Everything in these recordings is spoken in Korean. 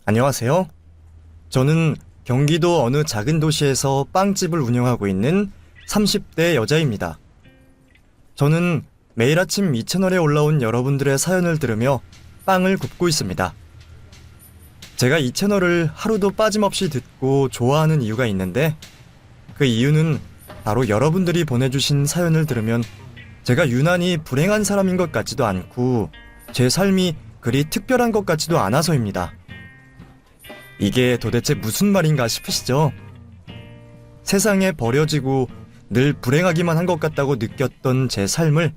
안녕하세요. 저는 경기도 어느 작은 도시에서 빵집을 운영하고 있는 30대 여자입니다. 저는 매일 아침 이 채널에 올라온 여러분들의 사연을 들으며 빵을 굽고 있습니다. 제가 이 채널을 하루도 빠짐없이 듣고 좋아하는 이유가 있는데, 그 이유는 바로 여러분들이 보내주신 사연을 들으면 제가 유난히 불행한 사람인 것 같지도 않고 제 삶이 그리 특별한 것 같지도 않아서입니다. 이게 도대체 무슨 말인가 싶으시죠? 세상에 버려지고 늘 불행하기만 한 것 같다고 느꼈던 제 삶을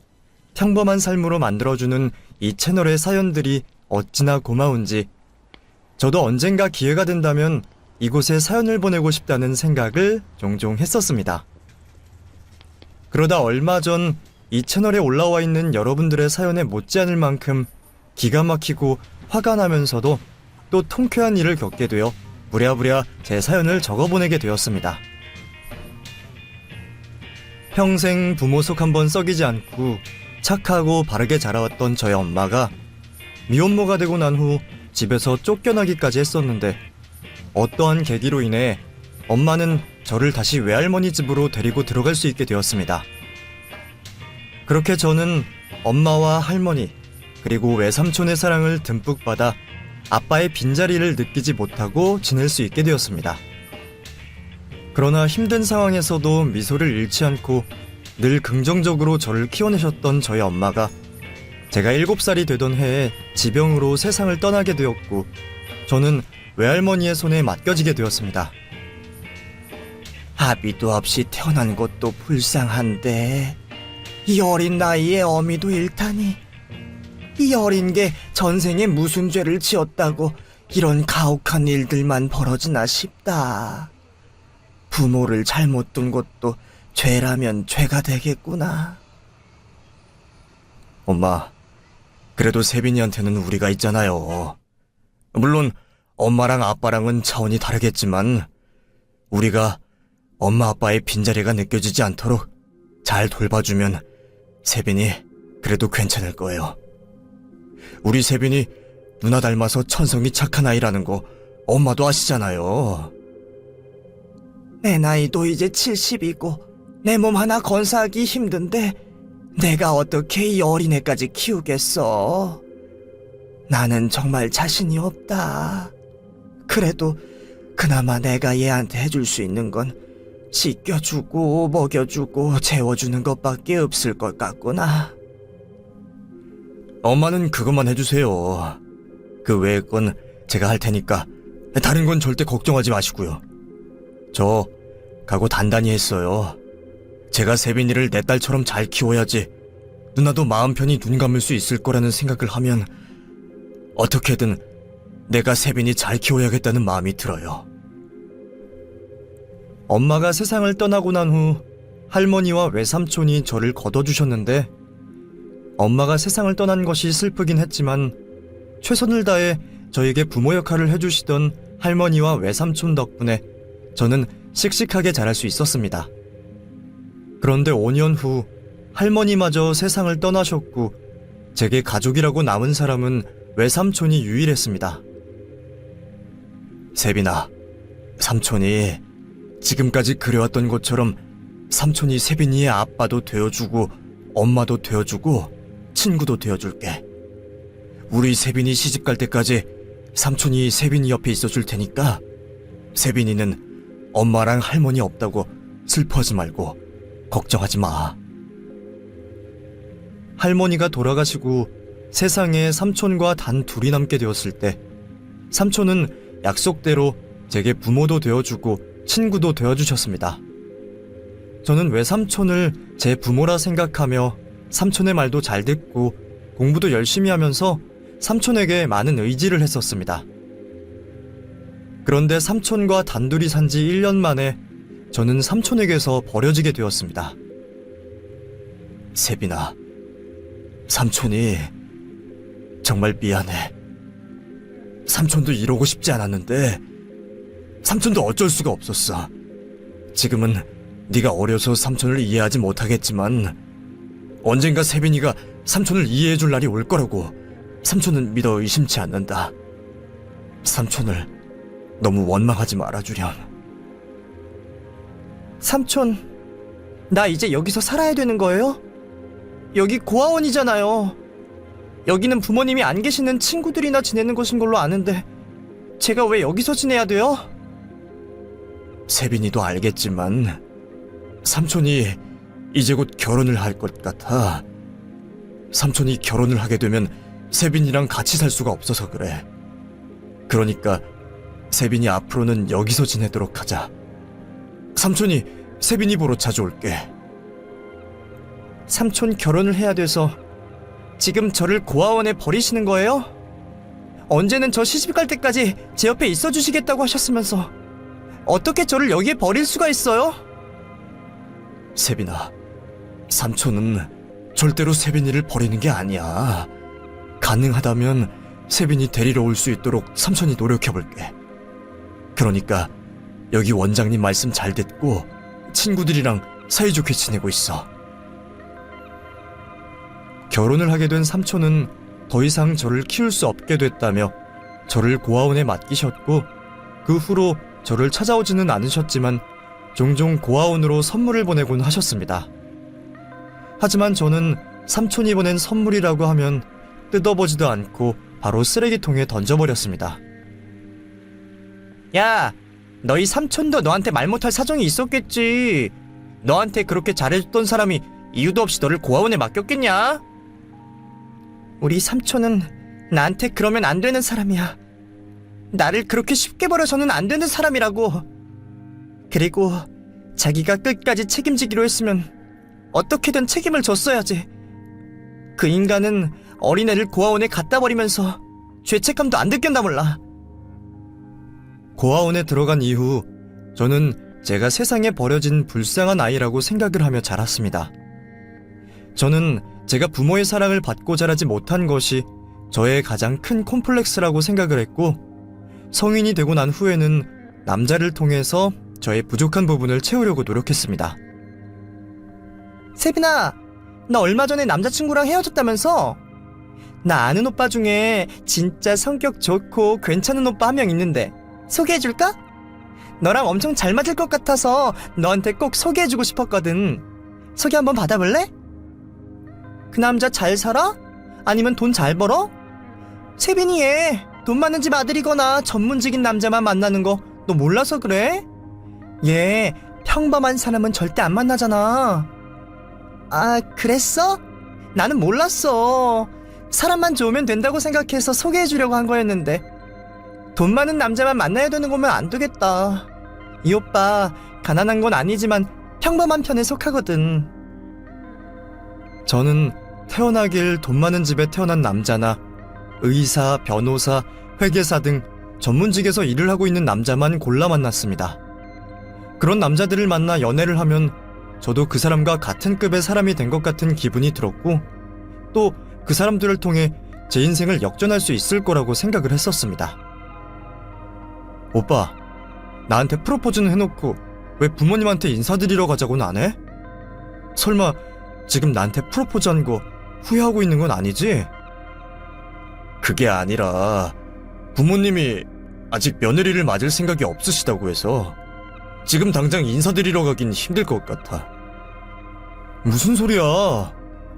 평범한 삶으로 만들어주는 이 채널의 사연들이 어찌나 고마운지, 저도 언젠가 기회가 된다면 이곳에 사연을 보내고 싶다는 생각을 종종 했었습니다. 그러다 얼마 전 이 채널에 올라와 있는 여러분들의 사연에 못지않을 만큼 기가 막히고 화가 나면서도 또 통쾌한 일을 겪게 되어 부랴부랴 제 사연을 적어보내게 되었습니다. 평생 부모 속 한번 썩이지 않고 착하고 바르게 자라왔던 저희 엄마가 미혼모가 되고 난 후 집에서 쫓겨나기까지 했었는데, 어떠한 계기로 인해 엄마는 저를 다시 외할머니 집으로 데리고 들어갈 수 있게 되었습니다. 그렇게 저는 엄마와 할머니 그리고 외삼촌의 사랑을 듬뿍 받아 아빠의 빈자리를 느끼지 못하고 지낼 수 있게 되었습니다. 그러나 힘든 상황에서도 미소를 잃지 않고 늘 긍정적으로 저를 키워내셨던 저희 엄마가 제가 7살이 되던 해에 지병으로 세상을 떠나게 되었고, 저는 외할머니의 손에 맡겨지게 되었습니다. 아비도 없이 태어난 것도 불쌍한데 이 어린 나이에 어미도 잃다니. 이 어린 게 전생에 무슨 죄를 지었다고 이런 가혹한 일들만 벌어지나 싶다. 부모를 잘못 둔 것도 죄라면 죄가 되겠구나. 엄마, 그래도 세빈이한테는 우리가 있잖아요. 물론 엄마랑 아빠랑은 차원이 다르겠지만 우리가 엄마 아빠의 빈자리가 느껴지지 않도록 잘 돌봐주면 세빈이 그래도 괜찮을 거예요. 우리 세빈이 누나 닮아서 천성이 착한 아이라는 거 엄마도 아시잖아요. 내 나이도 이제 70이고 내 몸 하나 건사하기 힘든데 내가 어떻게 이 어린애까지 키우겠어. 나는 정말 자신이 없다. 그래도 그나마 내가 얘한테 해줄 수 있는 건 씻겨주고 먹여주고 재워주는 것밖에 없을 것 같구나. 엄마는 그것만 해주세요. 그 외의 건 제가 할 테니까 다른 건 절대 걱정하지 마시고요. 저 각오 단단히 했어요. 제가 세빈이를 내 딸처럼 잘 키워야지 누나도 마음 편히 눈 감을 수 있을 거라는 생각을 하면 어떻게든 내가 세빈이 잘 키워야겠다는 마음이 들어요. 엄마가 세상을 떠나고 난 후 할머니와 외삼촌이 저를 거둬주셨는데, 엄마가 세상을 떠난 것이 슬프긴 했지만 최선을 다해 저에게 부모 역할을 해주시던 할머니와 외삼촌 덕분에 저는 씩씩하게 자랄 수 있었습니다. 그런데 5년 후 할머니마저 세상을 떠나셨고 제게 가족이라고 남은 사람은 외삼촌이 유일했습니다. 세빈아, 삼촌이 지금까지 그래왔던 것처럼 삼촌이 세빈이의 아빠도 되어주고 엄마도 되어주고 친구도 되어줄게. 우리 세빈이 시집갈 때까지 삼촌이 세빈이 옆에 있어줄 테니까 세빈이는 엄마랑 할머니 없다고 슬퍼하지 말고 걱정하지 마. 할머니가 돌아가시고 세상에 삼촌과 단 둘이 남게 되었을 때, 삼촌은 약속대로 제게 부모도 되어주고 친구도 되어주셨습니다. 저는 외삼촌을 제 부모라 생각하며 삼촌의 말도 잘 듣고 공부도 열심히 하면서 삼촌에게 많은 의지를 했었습니다. 그런데 삼촌과 단둘이 산 지 1년 만에 저는 삼촌에게서 버려지게 되었습니다. 세빈아, 삼촌이 정말 미안해. 삼촌도 이러고 싶지 않았는데 삼촌도 어쩔 수가 없었어. 지금은 네가 어려서 삼촌을 이해하지 못하겠지만 언젠가 세빈이가 삼촌을 이해해줄 날이 올 거라고 삼촌은 믿어 의심치 않는다. 삼촌을 너무 원망하지 말아주렴. 삼촌, 나 이제 여기서 살아야 되는 거예요? 여기 고아원이잖아요. 여기는 부모님이 안 계시는 친구들이나 지내는 곳인 걸로 아는데 제가 왜 여기서 지내야 돼요? 세빈이도 알겠지만 삼촌이 이제 곧 결혼을 할 것 같아. 삼촌이 결혼을 하게 되면 세빈이랑 같이 살 수가 없어서 그래. 그러니까 세빈이 앞으로는 여기서 지내도록 하자. 삼촌이 세빈이 보러 자주 올게. 삼촌 결혼을 해야 돼서 지금 저를 고아원에 버리시는 거예요? 언제는 저 시집갈 때까지 제 옆에 있어 주시겠다고 하셨으면서 어떻게 저를 여기에 버릴 수가 있어요? 세빈아, 삼촌은 절대로 세빈이를 버리는 게 아니야. 가능하다면 세빈이 데리러 올 수 있도록 삼촌이 노력해볼게. 그러니까 여기 원장님 말씀 잘 듣고 친구들이랑 사이좋게 지내고 있어. 결혼을 하게 된 삼촌은 더 이상 저를 키울 수 없게 됐다며 저를 고아원에 맡기셨고, 그 후로 저를 찾아오지는 않으셨지만 종종 고아원으로 선물을 보내곤 하셨습니다. 하지만 저는 삼촌이 보낸 선물이라고 하면 뜯어보지도 않고 바로 쓰레기통에 던져버렸습니다. 야, 너희 삼촌도 너한테 말 못할 사정이 있었겠지. 너한테 그렇게 잘해줬던 사람이 이유도 없이 너를 고아원에 맡겼겠냐? 우리 삼촌은 나한테 그러면 안 되는 사람이야. 나를 그렇게 쉽게 버려서는 안 되는 사람이라고. 그리고 자기가 끝까지 책임지기로 했으면 어떻게든 책임을 졌어야지. 그 인간은 어린애를 고아원에 갖다 버리면서 죄책감도 안 느꼈나 몰라. 고아원에 들어간 이후 저는 제가 세상에 버려진 불쌍한 아이라고 생각을 하며 자랐습니다. 저는 제가 부모의 사랑을 받고 자라지 못한 것이 저의 가장 큰 콤플렉스라고 생각을 했고, 성인이 되고 난 후에는 남자를 통해서 저의 부족한 부분을 채우려고 노력했습니다. 세빈아, 나 얼마 전에 남자친구랑 헤어졌다면서? 나 아는 오빠 중에 진짜 성격 좋고 괜찮은 오빠 한 명 있는데 소개해줄까? 너랑 엄청 잘 맞을 것 같아서 너한테 꼭 소개해주고 싶었거든. 소개 한번 받아볼래? 그 남자 잘 살아? 아니면 돈 잘 벌어? 세빈이 얘 돈 많은 집 아들이거나 전문직인 남자만 만나는 거 너 몰라서 그래? 얘 평범한 사람은 절대 안 만나잖아. 아, 그랬어? 나는 몰랐어. 사람만 좋으면 된다고 생각해서 소개해주려고 한 거였는데 돈 많은 남자만 만나야 되는 거면 안 되겠다. 이 오빠 가난한 건 아니지만 평범한 편에 속하거든. 저는 태어나길 돈 많은 집에 태어난 남자나 의사, 변호사, 회계사 등 전문직에서 일을 하고 있는 남자만 골라 만났습니다. 그런 남자들을 만나 연애를 하면 저도 그 사람과 같은 급의 사람이 된 것 같은 기분이 들었고, 또 그 사람들을 통해 제 인생을 역전할 수 있을 거라고 생각을 했었습니다. 오빠, 나한테 프로포즈는 해놓고 왜 부모님한테 인사드리러 가자고는 안 해? 설마 지금 나한테 프로포즈한 거 후회하고 있는 건 아니지? 그게 아니라 부모님이 아직 며느리를 맞을 생각이 없으시다고 해서 지금 당장 인사드리러 가긴 힘들 것 같아. 무슨 소리야?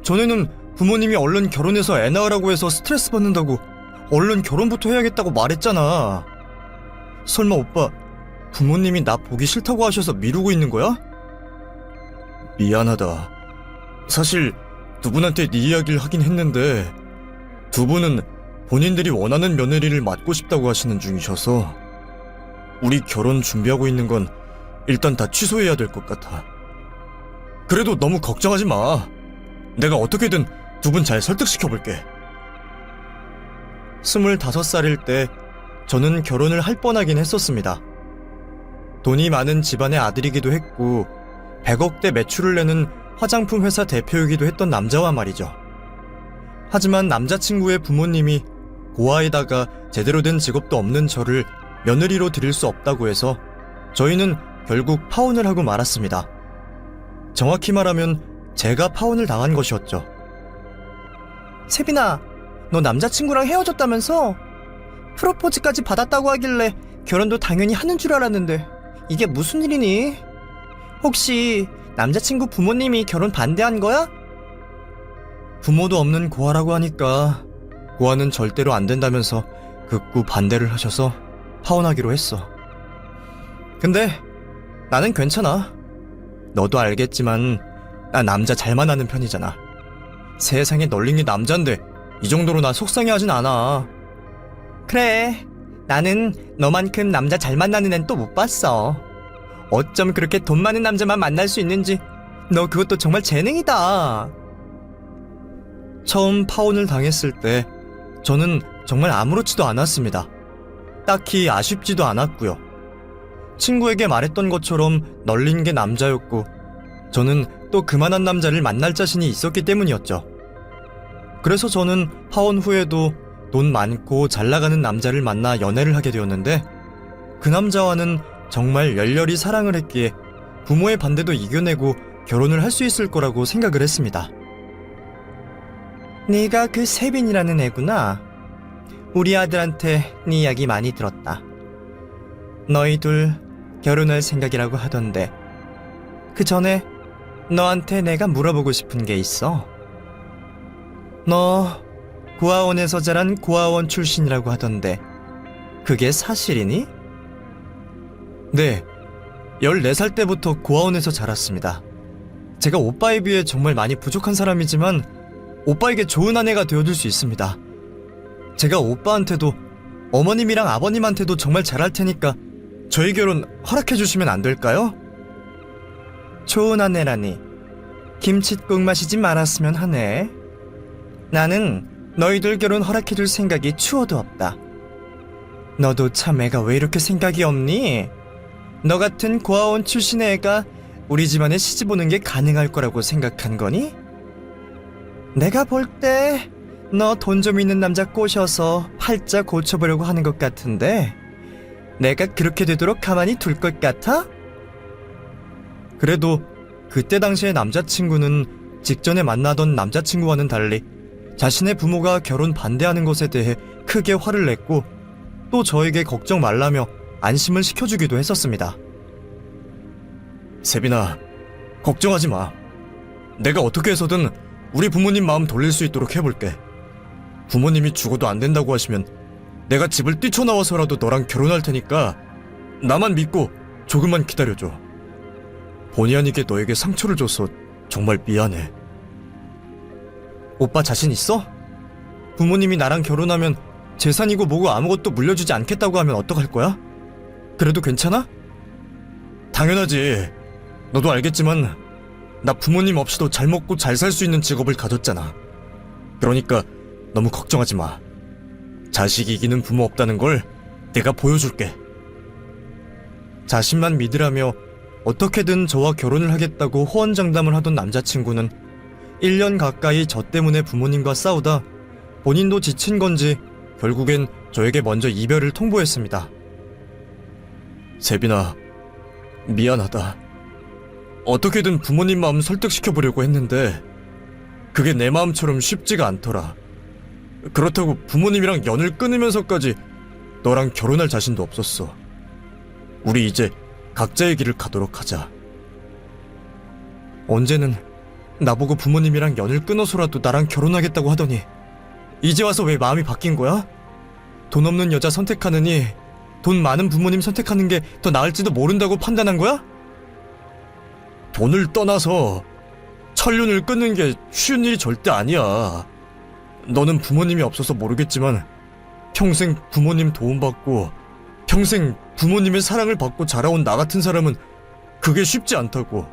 전에는 부모님이 얼른 결혼해서 애 낳으라고 해서 스트레스 받는다고 얼른 결혼부터 해야겠다고 말했잖아. 설마 오빠 부모님이 나 보기 싫다고 하셔서 미루고 있는 거야? 미안하다. 사실 두 분한테 네 이야기를 하긴 했는데 두 분은 본인들이 원하는 며느리를 맡고 싶다고 하시는 중이셔서 우리 결혼 준비하고 있는 건 일단 다 취소해야 될 것 같아. 그래도 너무 걱정하지 마. 내가 어떻게든 두 분 잘 설득시켜볼게. 25살일 때 저는 결혼을 할 뻔하긴 했었습니다. 돈이 많은 집안의 아들이기도 했고 100억대 매출을 내는 화장품 회사 대표이기도 했던 남자와 말이죠. 하지만 남자친구의 부모님이 고아에다가 제대로 된 직업도 없는 저를 며느리로 드릴 수 없다고 해서 저희는 결국 파혼을 하고 말았습니다. 정확히 말하면 제가 파혼을 당한 것이었죠. 세빈아, 너 남자친구랑 헤어졌다면서? 프로포즈까지 받았다고 하길래 결혼도 당연히 하는 줄 알았는데 이게 무슨 일이니? 혹시 남자친구 부모님이 결혼 반대한 거야? 부모도 없는 고아라고 하니까 고아는 절대로 안 된다면서 극구 반대를 하셔서 파혼하기로 했어. 근데 나는 괜찮아. 너도 알겠지만 나 남자 잘 만나는 편이잖아. 세상에 널린 게 남잔데 이 정도로 나 속상해하진 않아. 그래, 나는 너만큼 남자 잘 만나는 앤 또 못 봤어. 어쩜 그렇게 돈 많은 남자만 만날 수 있는지 너 그것도 정말 재능이다. 처음 파혼을 당했을 때 저는 정말 아무렇지도 않았습니다. 딱히 아쉽지도 않았고요. 친구에게 말했던 것처럼 널린 게 남자였고 저는 또 그만한 남자를 만날 자신이 있었기 때문이었죠. 그래서 저는 파혼 후에도 돈 많고 잘 나가는 남자를 만나 연애를 하게 되었는데 그 남자와는 정말 열렬히 사랑을 했기에 부모의 반대도 이겨내고 결혼을 할 수 있을 거라고 생각을 했습니다. 네가 그 세빈이라는 애구나. 우리 아들한테 네 이야기 많이 들었다. 너희 둘 결혼할 생각이라고 하던데 그 전에 너한테 내가 물어보고 싶은 게 있어. 너 고아원에서 자란 고아원 출신이라고 하던데 그게 사실이니? 네, 14살 때부터 고아원에서 자랐습니다. 제가 오빠에 비해 정말 많이 부족한 사람이지만 오빠에게 좋은 아내가 되어줄 수 있습니다. 제가 오빠한테도 어머님이랑 아버님한테도 정말 잘할 테니까 저희 결혼 허락해주시면 안 될까요? 좋은 아내라니. 김칫국 마시지 말았으면 하네. 나는 너희들 결혼 허락해줄 생각이 추워도 없다. 너도 참 애가 왜 이렇게 생각이 없니? 너 같은 고아원 출신의 애가 우리 집안에 시집 오는 게 가능할 거라고 생각한 거니? 내가 볼 때 너 돈 좀 있는 남자 꼬셔서 팔자 고쳐보려고 하는 것 같은데 내가 그렇게 되도록 가만히 둘 것 같아? 그래도 그때 당시의 남자친구는 직전에 만나던 남자친구와는 달리 자신의 부모가 결혼 반대하는 것에 대해 크게 화를 냈고 또 저에게 걱정 말라며 안심을 시켜주기도 했었습니다. 세빈아, 걱정하지 마. 내가 어떻게 해서든 우리 부모님 마음 돌릴 수 있도록 해볼게. 부모님이 죽어도 안 된다고 하시면 내가 집을 뛰쳐나와서라도 너랑 결혼할 테니까 나만 믿고 조금만 기다려줘. 본의 아니게 너에게 상처를 줘서 정말 미안해. 오빠 자신 있어? 부모님이 나랑 결혼하면 재산이고 뭐고 아무것도 물려주지 않겠다고 하면 어떡할 거야? 그래도 괜찮아? 당연하지. 너도 알겠지만 나 부모님 없이도 잘 먹고 잘 살 수 있는 직업을 가졌잖아. 그러니까 너무 걱정하지 마. 자식 이기는 부모 없다는 걸 내가 보여줄게. 자신만 믿으라며 어떻게든 저와 결혼을 하겠다고 호언장담을 하던 남자친구는 1년 가까이 저 때문에 부모님과 싸우다 본인도 지친 건지 결국엔 저에게 먼저 이별을 통보했습니다. 세빈아, 미안하다. 어떻게든 부모님 마음 설득시켜보려고 했는데 그게 내 마음처럼 쉽지가 않더라. 그렇다고 부모님이랑 연을 끊으면서까지 너랑 결혼할 자신도 없었어. 우리 이제 각자의 길을 가도록 하자. 언제는 나보고 부모님이랑 연을 끊어서라도 나랑 결혼하겠다고 하더니 이제 와서 왜 마음이 바뀐 거야? 돈 없는 여자 선택하느니 돈 많은 부모님 선택하는 게 더 나을지도 모른다고 판단한 거야? 돈을 떠나서 천륜을 끊는 게 쉬운 일이 절대 아니야. 너는 부모님이 없어서 모르겠지만 평생 부모님 도움받고 평생 부모님의 사랑을 받고 자라온 나 같은 사람은 그게 쉽지 않다고.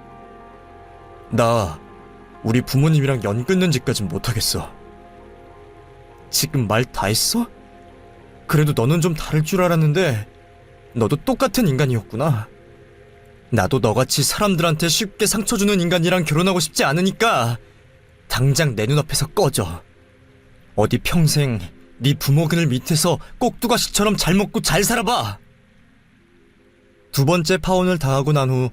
나 우리 부모님이랑 연 끊는 짓까진 못하겠어. 지금 말 다 했어? 그래도 너는 좀 다를 줄 알았는데 너도 똑같은 인간이었구나. 나도 너같이 사람들한테 쉽게 상처 주는 인간이랑 결혼하고 싶지 않으니까 당장 내 눈앞에서 꺼져. 어디 평생 네 부모 그늘 밑에서 꼭두가시처럼 잘 먹고 잘 살아봐. 두 번째 파혼을 당하고 난 후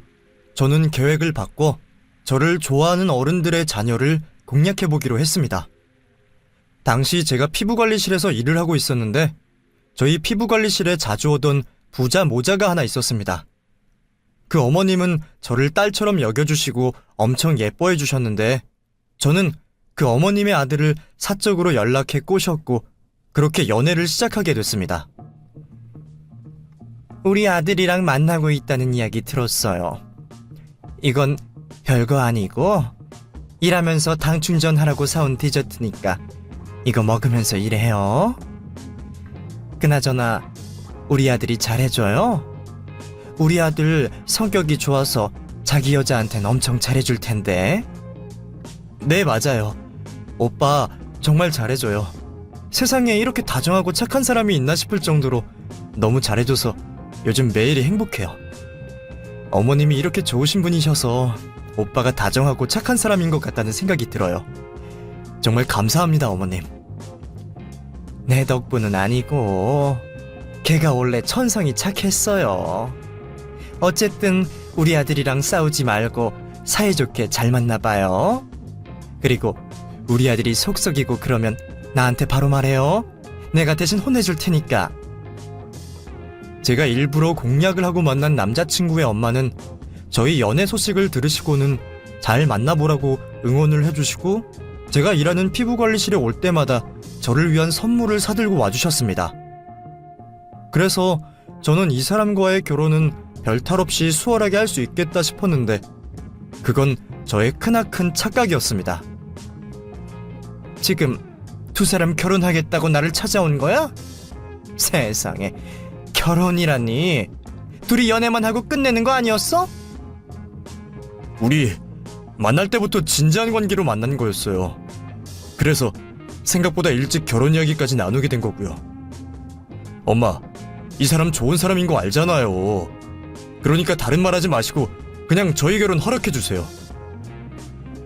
저는 계획을 바꿔 저를 좋아하는 어른들의 자녀를 공략해보기로 했습니다. 당시 제가 피부관리실에서 일을 하고 있었는데 저희 피부관리실에 자주 오던 부자 모자가 하나 있었습니다. 그 어머님은 저를 딸처럼 여겨주시고 엄청 예뻐해 주셨는데 저는 그 어머님의 아들을 사적으로 연락해 꼬셨고 그렇게 연애를 시작하게 됐습니다. 우리 아들이랑 만나고 있다는 이야기 들었어요. 이건 별거 아니고 일하면서 당 충전하라고 사온 디저트니까 이거 먹으면서 일해요. 그나저나 우리 아들이 잘해줘요? 우리 아들 성격이 좋아서 자기 여자한텐 엄청 잘해줄 텐데. 네, 맞아요. 오빠 정말 잘해줘요. 세상에 이렇게 다정하고 착한 사람이 있나 싶을 정도로 너무 잘해줘서 요즘 매일이 행복해요. 어머님이 이렇게 좋으신 분이셔서 오빠가 다정하고 착한 사람인 것 같다는 생각이 들어요. 정말 감사합니다, 어머님. 내 덕분은 아니고 걔가 원래 천성이 착했어요. 어쨌든 우리 아들이랑 싸우지 말고 사이좋게 잘 만나봐요. 그리고 우리 아들이 속 썩이고 그러면 나한테 바로 말해요. 내가 대신 혼내줄 테니까. 제가 일부러 공략을 하고 만난 남자친구의 엄마는 저희 연애 소식을 들으시고는 잘 만나보라고 응원을 해주시고 제가 일하는 피부관리실에 올 때마다 저를 위한 선물을 사들고 와주셨습니다. 그래서 저는 이 사람과의 결혼은 별탈 없이 수월하게 할 수 있겠다 싶었는데 그건 저의 크나큰 착각이었습니다. 지금 두 사람 결혼하겠다고 나를 찾아온 거야? 세상에, 결혼이라니. 둘이 연애만 하고 끝내는 거 아니었어? 우리 만날 때부터 진지한 관계로 만난 거였어요. 그래서 생각보다 일찍 결혼 이야기까지 나누게 된 거고요. 엄마, 이 사람 좋은 사람인 거 알잖아요. 그러니까 다른 말 하지 마시고 그냥 저희 결혼 허락해 주세요.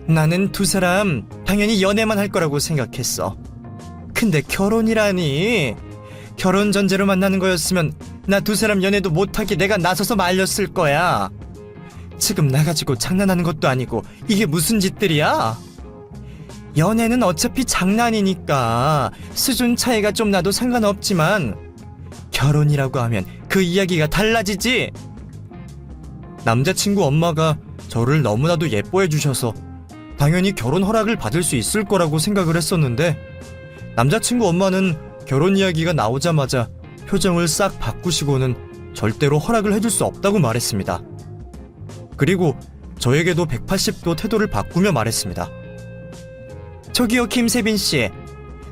나는 두 사람 당연히 연애만 할 거라고 생각했어. 근데 결혼이라니. 결혼 전제로 만나는 거였으면 나 두 사람 연애도 못하게 내가 나서서 말렸을 거야. 지금 나 가지고 장난하는 것도 아니고 이게 무슨 짓들이야? 연애는 어차피 장난이니까 수준 차이가 좀 나도 상관없지만 결혼이라고 하면 그 이야기가 달라지지. 남자친구 엄마가 저를 너무나도 예뻐해 주셔서 당연히 결혼 허락을 받을 수 있을 거라고 생각을 했었는데 남자친구 엄마는 결혼 이야기가 나오자마자 표정을 싹 바꾸시고는 절대로 허락을 해줄 수 없다고 말했습니다. 그리고 저에게도 180도 태도를 바꾸며 말했습니다. 저기요, 김세빈 씨.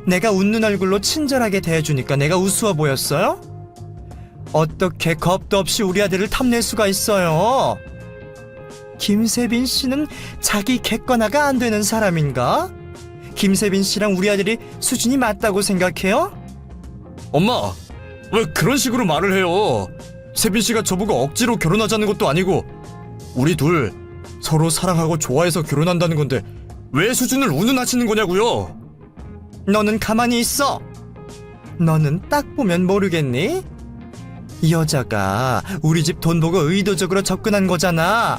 내가 웃는 얼굴로 친절하게 대해주니까 내가 우스워 보였어요? 어떻게 겁도 없이 우리 아들을 탐낼 수가 있어요? 김세빈 씨는 자기 객관화가 안 되는 사람인가? 김세빈 씨랑 우리 아들이 수준이 맞다고 생각해요? 엄마, 왜 그런 식으로 말을 해요? 세빈 씨가 저보고 억지로 결혼하자는 것도 아니고 우리 둘 서로 사랑하고 좋아해서 결혼한다는 건데 왜 수준을 운운하시는 거냐고요? 너는 가만히 있어. 너는 딱 보면 모르겠니? 이 여자가 우리 집 돈 보고 의도적으로 접근한 거잖아.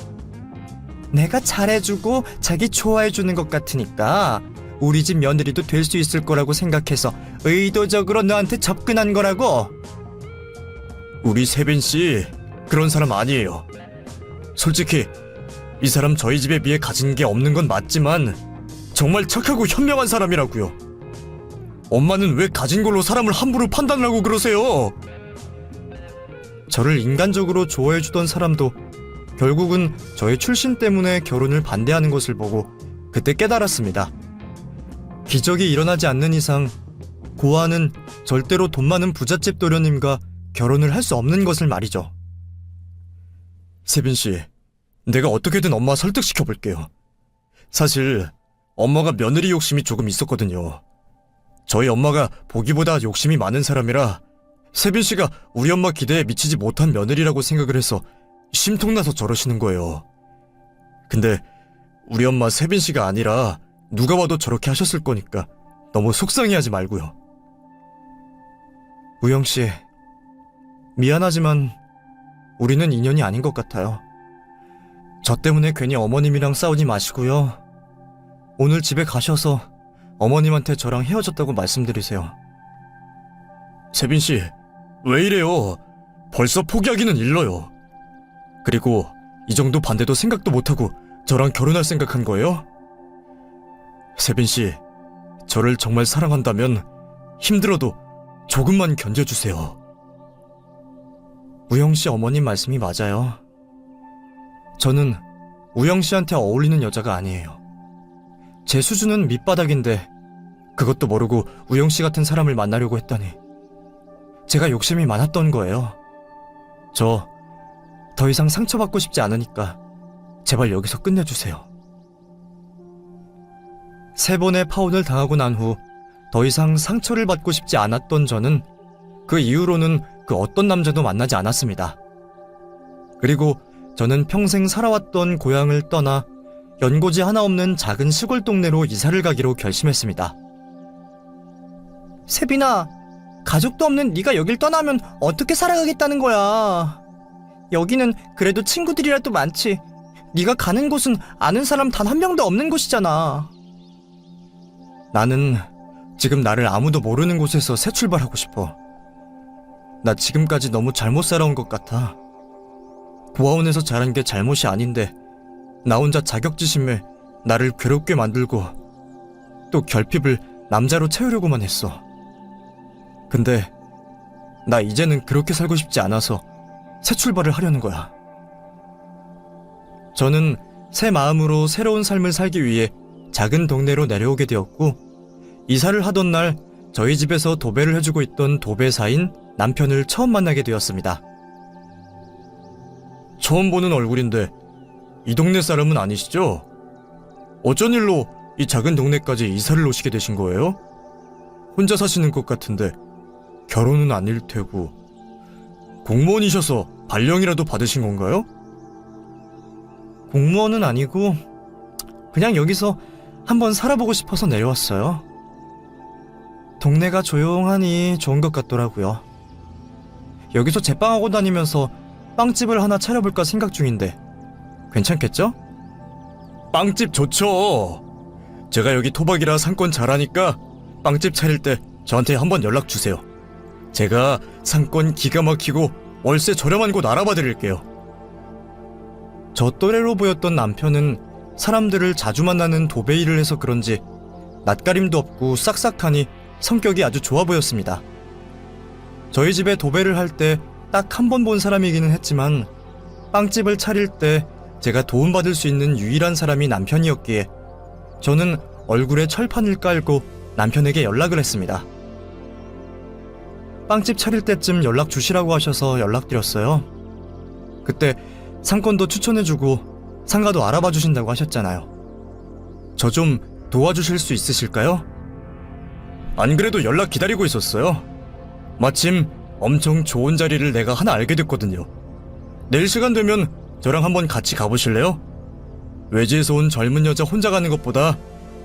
내가 잘해주고 자기 좋아해주는 것 같으니까 우리 집 며느리도 될 수 있을 거라고 생각해서 의도적으로 너한테 접근한 거라고. 우리 세빈 씨 그런 사람 아니에요. 솔직히 이 사람 저희 집에 비해 가진 게 없는 건 맞지만 정말 착하고 현명한 사람이라고요. 엄마는 왜 가진 걸로 사람을 함부로 판단을 하고 그러세요? 저를 인간적으로 좋아해주던 사람도 결국은 저의 출신 때문에 결혼을 반대하는 것을 보고 그때 깨달았습니다. 기적이 일어나지 않는 이상 고아는 절대로 돈 많은 부잣집 도련님과 결혼을 할 수 없는 것을 말이죠. 세빈씨, 내가 어떻게든 엄마 설득시켜볼게요. 사실 엄마가 며느리 욕심이 조금 있었거든요. 저희 엄마가 보기보다 욕심이 많은 사람이라 세빈씨가 우리 엄마 기대에 미치지 못한 며느리라고 생각을 해서 심통나서 저러시는 거예요. 근데 우리 엄마 세빈씨가 아니라 누가 봐도 저렇게 하셨을 거니까 너무 속상해하지 말고요. 우영씨, 미안하지만 우리는 인연이 아닌 것 같아요. 저 때문에 괜히 어머님이랑 싸우지 마시고요. 오늘 집에 가셔서 어머님한테 저랑 헤어졌다고 말씀드리세요. 세빈씨, 왜 이래요? 벌써 포기하기는 일러요. 그리고 이 정도 반대도 생각도 못하고 저랑 결혼할 생각한 거예요? 세빈 씨, 저를 정말 사랑한다면 힘들어도 조금만 견뎌주세요. 우영 씨 어머님 말씀이 맞아요. 저는 우영 씨한테 어울리는 여자가 아니에요. 제 수준은 밑바닥인데 그것도 모르고 우영 씨 같은 사람을 만나려고 했다니. 제가 욕심이 많았던 거예요. 저 더 이상 상처받고 싶지 않으니까 제발 여기서 끝내주세요. 3번의 파혼을 당하고 난 후 더 이상 상처를 받고 싶지 않았던 저는 그 이후로는 그 어떤 남자도 만나지 않았습니다. 그리고 저는 평생 살아왔던 고향을 떠나 연고지 하나 없는 작은 시골 동네로 이사를 가기로 결심했습니다. 세빈아, 가족도 없는 네가 여길 떠나면 어떻게 살아가겠다는 거야? 여기는 그래도 친구들이라도 많지. 네가 가는 곳은 아는 사람 단 한 명도 없는 곳이잖아. 나는 지금 나를 아무도 모르는 곳에서 새 출발하고 싶어. 나 지금까지 너무 잘못 살아온 것 같아. 고아원에서 자란 게 잘못이 아닌데 나 혼자 자격지심에 나를 괴롭게 만들고 또 결핍을 남자로 채우려고만 했어. 근데 나 이제는 그렇게 살고 싶지 않아서 새 출발을 하려는 거야. 저는 새 마음으로 새로운 삶을 살기 위해 작은 동네로 내려오게 되었고, 이사를 하던 날 저희 집에서 도배를 해주고 있던 도배사인 남편을 처음 만나게 되었습니다. 처음 보는 얼굴인데 이 동네 사람은 아니시죠? 어쩐 일로 이 작은 동네까지 이사를 오시게 되신 거예요? 혼자 사시는 것 같은데 결혼은 아닐 테고 공무원이셔서 발령이라도 받으신 건가요? 공무원은 아니고 그냥 여기서 한번 살아보고 싶어서 내려왔어요. 동네가 조용하니 좋은 것 같더라고요. 여기서 제빵하고 다니면서 빵집을 하나 차려볼까 생각 중인데 괜찮겠죠? 빵집 좋죠. 제가 여기 토박이라 상권 잘하니까 빵집 차릴 때 저한테 한번 연락 주세요. 제가 상권 기가 막히고 월세 저렴한 곳 알아봐 드릴게요. 저 또래로 보였던 남편은 사람들을 자주 만나는 도배 일을 해서 그런지 낯가림도 없고 싹싹하니 성격이 아주 좋아 보였습니다. 저희 집에 도배를 할 때 딱 한 번 본 사람이기는 했지만 빵집을 차릴 때 제가 도움받을 수 있는 유일한 사람이 남편이었기에 저는 얼굴에 철판을 깔고 남편에게 연락을 했습니다. 빵집 차릴 때쯤 연락 주시라고 하셔서 연락드렸어요. 그때 상권도 추천해주고 상가도 알아봐 주신다고 하셨잖아요. 저 좀 도와주실 수 있으실까요? 안 그래도 연락 기다리고 있었어요. 마침 엄청 좋은 자리를 내가 하나 알게 됐거든요. 내일 시간 되면 저랑 한번 같이 가보실래요? 외지에서 온 젊은 여자 혼자 가는 것보다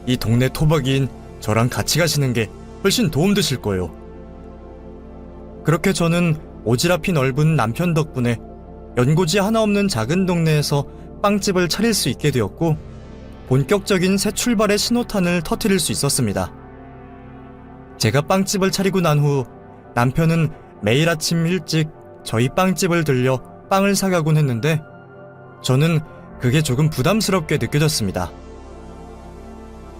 이 동네 토박이인 저랑 같이 가시는 게 훨씬 도움되실 거예요. 그렇게 저는 오지랖이 넓은 남편 덕분에 연고지 하나 없는 작은 동네에서 빵집을 차릴 수 있게 되었고 본격적인 새 출발의 신호탄을 터뜨릴 수 있었습니다. 제가 빵집을 차리고 난 후 남편은 매일 아침 일찍 저희 빵집을 들려 빵을 사가곤 했는데 저는 그게 조금 부담스럽게 느껴졌습니다.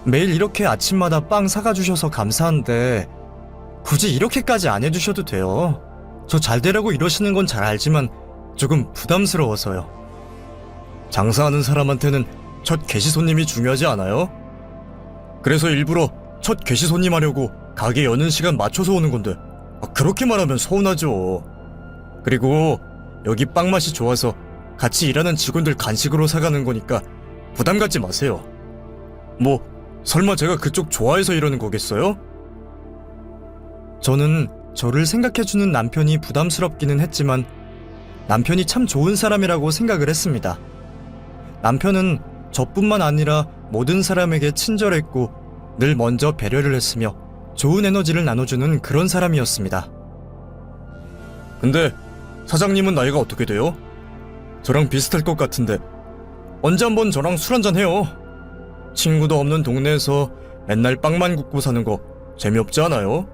매일 이렇게 아침마다 빵 사가 주셔서 감사한데 굳이 이렇게까지 안 해주셔도 돼요. 저 잘 되라고 이러시는 건 잘 알지만 조금 부담스러워서요. 장사하는 사람한테는 첫 개시 손님이 중요하지 않아요? 그래서 일부러 첫 개시 손님 하려고 가게 여는 시간 맞춰서 오는 건데 그렇게 말하면 서운하죠. 그리고 여기 빵 맛이 좋아서 같이 일하는 직원들 간식으로 사가는 거니까 부담 갖지 마세요. 뭐 설마 제가 그쪽 좋아해서 이러는 거겠어요? 저는 저를 생각해주는 남편이 부담스럽기는 했지만 남편이 참 좋은 사람이라고 생각을 했습니다. 남편은 저뿐만 아니라 모든 사람에게 친절했고 늘 먼저 배려를 했으며 좋은 에너지를 나눠주는 그런 사람이었습니다. 근데 사장님은 나이가 어떻게 돼요? 저랑 비슷할 것 같은데 언제 한번 저랑 술 한잔 해요. 친구도 없는 동네에서 맨날 빵만 굽고 사는 거 재미없지 않아요?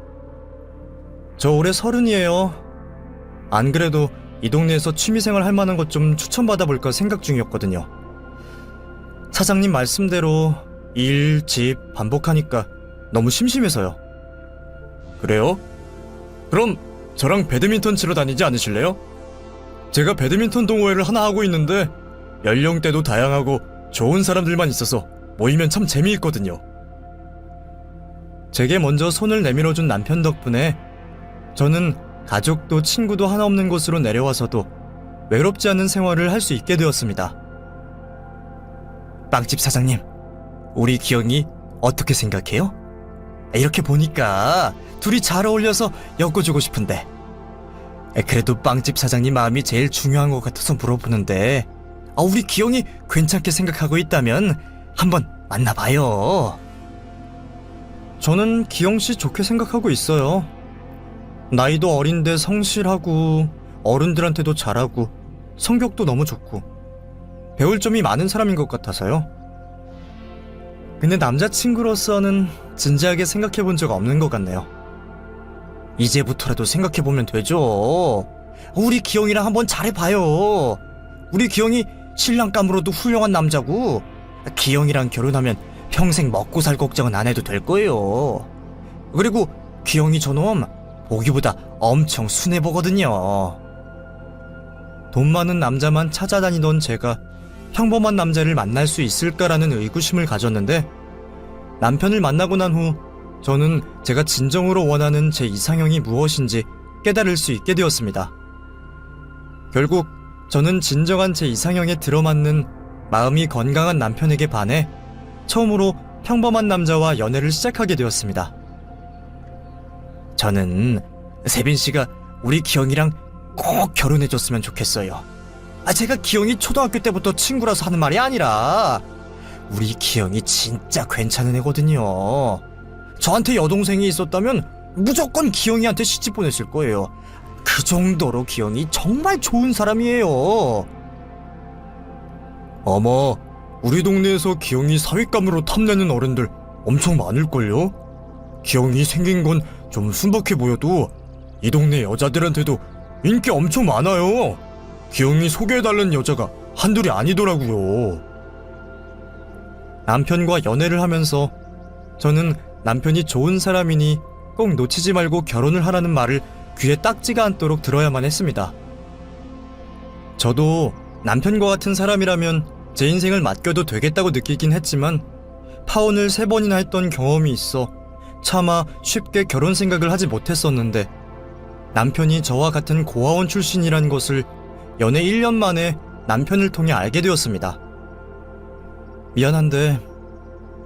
저 올해 30이에요. 안 그래도 이 동네에서 취미생활 할 만한 것 좀 추천받아 볼까 생각 중이었거든요. 사장님 말씀대로 일, 집 반복하니까 너무 심심해서요. 그래요? 그럼 저랑 배드민턴 치러 다니지 않으실래요? 제가 배드민턴 동호회를 하나 하고 있는데 연령대도 다양하고 좋은 사람들만 있어서 모이면 참 재미있거든요. 제게 먼저 손을 내밀어준 남편 덕분에 저는 가족도 친구도 하나 없는 곳으로 내려와서도 외롭지 않은 생활을 할 수 있게 되었습니다. 빵집 사장님, 우리 기영이 어떻게 생각해요? 이렇게 보니까 둘이 잘 어울려서 엮어주고 싶은데. 그래도 빵집 사장님 마음이 제일 중요한 것 같아서 물어보는데, 우리 기영이 괜찮게 생각하고 있다면 한번 만나봐요. 저는 기영씨 좋게 생각하고 있어요. 나이도 어린데 성실하고 어른들한테도 잘하고 성격도 너무 좋고 배울 점이 많은 사람인 것 같아서요. 근데 남자친구로서는 진지하게 생각해본 적 없는 것 같네요. 이제부터라도 생각해보면 되죠. 우리 기영이랑 한번 잘해봐요. 우리 기영이 신랑감으로도 훌륭한 남자고 기영이랑 결혼하면 평생 먹고 살 걱정은 안 해도 될 거예요. 그리고 기영이 저놈 보기보다 엄청 순해 보거든요. 돈 많은 남자만 찾아다니던 제가 평범한 남자를 만날 수 있을까라는 의구심을 가졌는데, 남편을 만나고 난 후 저는 제가 진정으로 원하는 제 이상형이 무엇인지 깨달을 수 있게 되었습니다. 결국 저는 진정한 제 이상형에 들어맞는 마음이 건강한 남편에게 반해 처음으로 평범한 남자와 연애를 시작하게 되었습니다. 저는 세빈 씨가 우리 기영이랑 꼭 결혼해줬으면 좋겠어요. 제가 기영이 초등학교 때부터 친구라서 하는 말이 아니라 우리 기영이 진짜 괜찮은 애거든요. 저한테 여동생이 있었다면 무조건 기영이한테 시집 보냈을 거예요. 그 정도로 기영이 정말 좋은 사람이에요. 아마 우리 동네에서 기영이 사윗감으로 탐내는 어른들 엄청 많을걸요? 기영이 생긴 건 좀 순박해 보여도 이 동네 여자들한테도 인기 엄청 많아요. 기영이 소개해달라는 여자가 한둘이 아니더라고요. 남편과 연애를 하면서 저는 남편이 좋은 사람이니 꼭 놓치지 말고 결혼을 하라는 말을 귀에 딱지가 않도록 들어야만 했습니다. 저도 남편과 같은 사람이라면 제 인생을 맡겨도 되겠다고 느끼긴 했지만 파혼을 3번이나 했던 경험이 있어 차마 쉽게 결혼 생각을 하지 못했었는데, 남편이 저와 같은 고아원 출신이란 것을 연애 1년 만에 남편을 통해 알게 되었습니다. 미안한데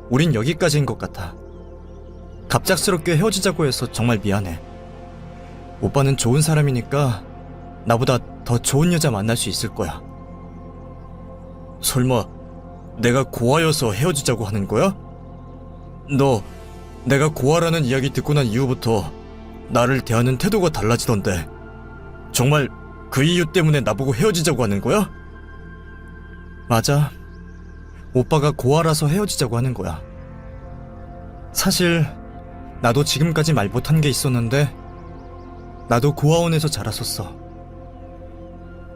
우린 여기까지인 것 같아. 갑작스럽게 헤어지자고 해서 정말 미안해. 오빠는 좋은 사람이니까 나보다 더 좋은 여자 만날 수 있을 거야. 설마 내가 고아여서 헤어지자고 하는 거야? 너 내가 고아라는 이야기 듣고 난 이후부터 나를 대하는 태도가 달라지던데 정말 그 이유 때문에 나보고 헤어지자고 하는 거야? 맞아. 오빠가 고아라서 헤어지자고 하는 거야. 사실 나도 지금까지 말 못한 게 있었는데 나도 고아원에서 자랐었어.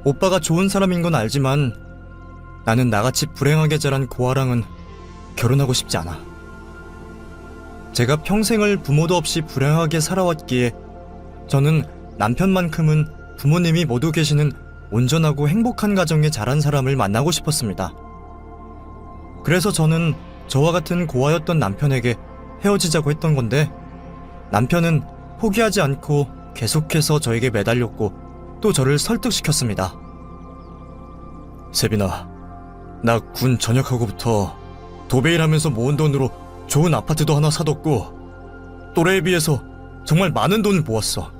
오빠가 좋은 사람인 건 알지만 나는 나같이 불행하게 자란 고아랑은 결혼하고 싶지 않아. 제가 평생을 부모도 없이 불행하게 살아왔기에 저는 남편만큼은 부모님이 모두 계시는 온전하고 행복한 가정에 자란 사람을 만나고 싶었습니다. 그래서 저는 저와 같은 고아였던 남편에게 헤어지자고 했던 건데, 남편은 포기하지 않고 계속해서 저에게 매달렸고 또 저를 설득시켰습니다. 세빈아, 나 군 전역하고부터 도배일하면서 모은 돈으로 좋은 아파트도 하나 사뒀고 또래에 비해서 정말 많은 돈을 모았어.